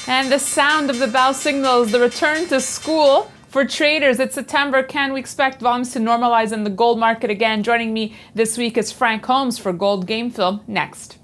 And the sound of the bell signals the return to school for traders. It's September. Can we expect volumes to normalize in the gold market again? Joining me this week is Frank Holmes for Gold Game Film. Next.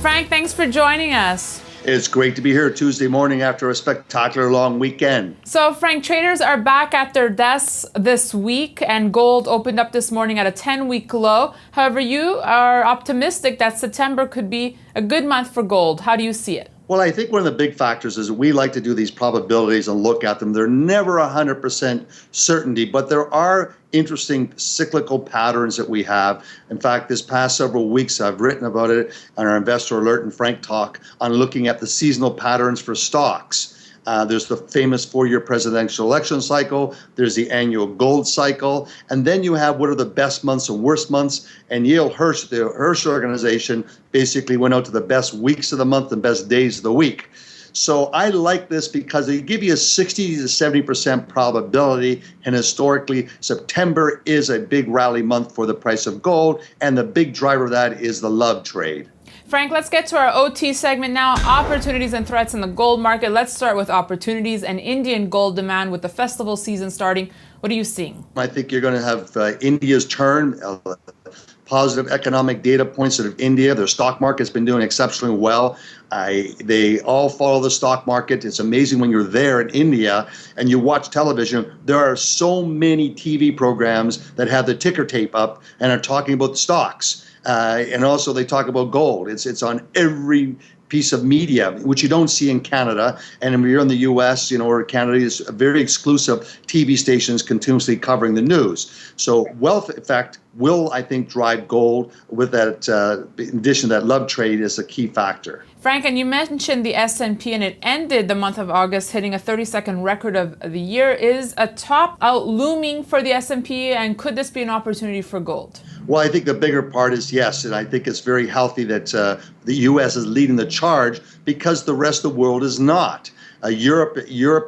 Frank, thanks for joining us. It's great to be here Tuesday morning after a spectacular long weekend. So, Frank, traders are back at their desks this week, and gold opened up this morning at a 10-week low. However, you are optimistic that September could be a good month for gold. How do you see it? Well, I think one of the big factors is we like to do these probabilities and look at them. They're never 100% certainty, but there are interesting cyclical patterns that we have. In fact, this past several weeks, I've written about it on our Investor Alert and Frank Talk on looking at the seasonal patterns for stocks. There's the famous 4-year presidential election cycle. There's the annual gold cycle. And then you have what are the best months and worst months. And Yale Hirsch, the Hirsch organization, basically went out to the best weeks of the month and best days of the week. So I like this because they give you a 60 to 70% probability. And historically, September is a big rally month for the price of gold. And the big driver of that is the love trade. Frank, let's get to our OT segment now. Opportunities and threats in the gold market. Let's start with opportunities and Indian gold demand with the festival season starting. What are you seeing? I think you're going to have India's turn. Positive economic data points out of India. Their stock market's been doing exceptionally well. They all follow the stock market. It's amazing when you're there in India and you watch television. There are so many TV programs that have the ticker tape up and are talking about the stocks. And also they talk about gold. It's on every piece of media, which you don't see in Canada. And if you're in the US, or Canada is very exclusive TV stations continuously covering the news. So wealth effect will, I think, drive gold with that, in addition to that love trade is a key factor. Frank, and you mentioned the S&P, and it ended the month of August hitting a 32nd record of the year. Is a top out looming for the S&P, and could this be an opportunity for gold? Well, I think the bigger part is yes, and I think it's very healthy that the U.S. is leading the charge because the rest of the world is not. Europe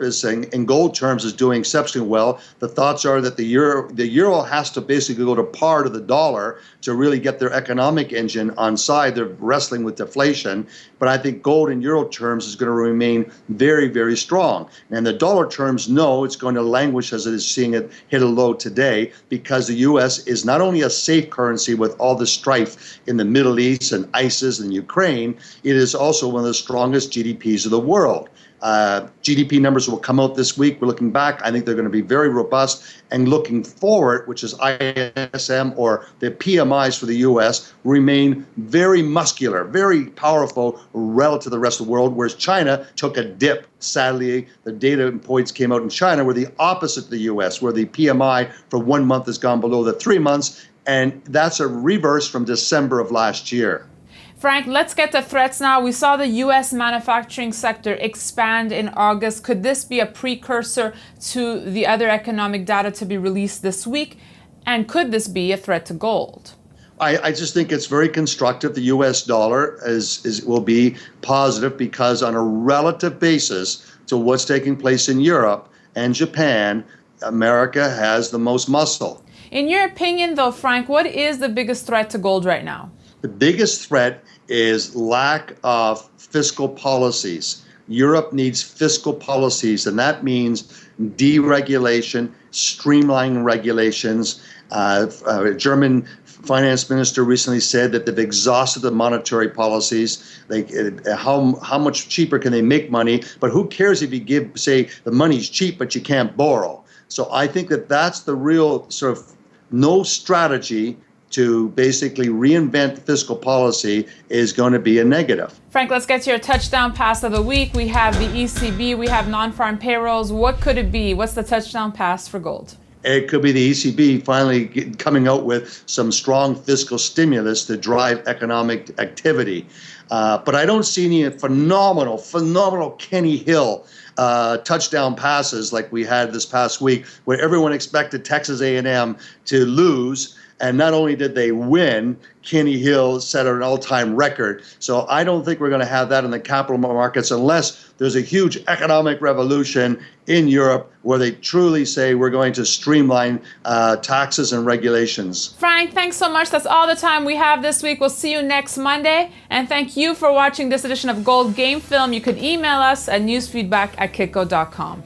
is in gold terms is doing exceptionally well. The thoughts are that the euro has to basically go to par to the dollar to really get their economic engine on side. They're wrestling with deflation, but I think gold in euro terms is going to remain very, very strong. And the dollar terms, no, it's going to languish as it is seeing it hit a low today because the U.S. is not only a safe currency with all the strife in the Middle East and ISIS and Ukraine, it is also one of the strongest GDPs of the world. GDP numbers will come out this week. We're looking back. I think they're going to be very robust. And looking forward, which is ISM or the PMIs for the U.S., remain very muscular, very powerful relative to the rest of the world, whereas China took a dip. Sadly, the data points came out in China were the opposite to the U.S., where the PMI for 1 month has gone below the 3 months. And that's a reverse from December of last year. Frank, let's get to threats now. We saw the U.S. manufacturing sector expand in August. Could this be a precursor to the other economic data to be released this week? And could this be a threat to gold? I just think it's very constructive. The U.S. dollar will be positive because on a relative basis to what's taking place in Europe and Japan, America has the most muscle. In your opinion, though, Frank, what is the biggest threat to gold right now? The biggest threat is lack of fiscal policies. Europe needs fiscal policies, and that means deregulation, streamlining regulations. German finance minister recently said that they've exhausted the monetary policies. How much cheaper can they make money? But who cares if you say the money's cheap, but you can't borrow? So I think that's the real sort of no strategy to basically reinvent fiscal policy is going to be a negative. Frank, let's get to your touchdown pass of the week. We have the ECB, we have non-farm payrolls. What could it be? What's the touchdown pass for gold? It could be the ECB finally coming out with some strong fiscal stimulus to drive economic activity. But I don't see any phenomenal Kenny Hill touchdown passes like we had this past week, where everyone expected Texas A&M to lose. And not only did they win, Kenny Hill set an all-time record. So I don't think we're going to have that in the capital markets unless there's a huge economic revolution in Europe where they truly say we're going to streamline taxes and regulations. Frank, thanks so much. That's all the time we have this week. We'll see you next Monday. And thank you for watching this edition of Gold Game Film. You could email us at newsfeedback@kitco.com.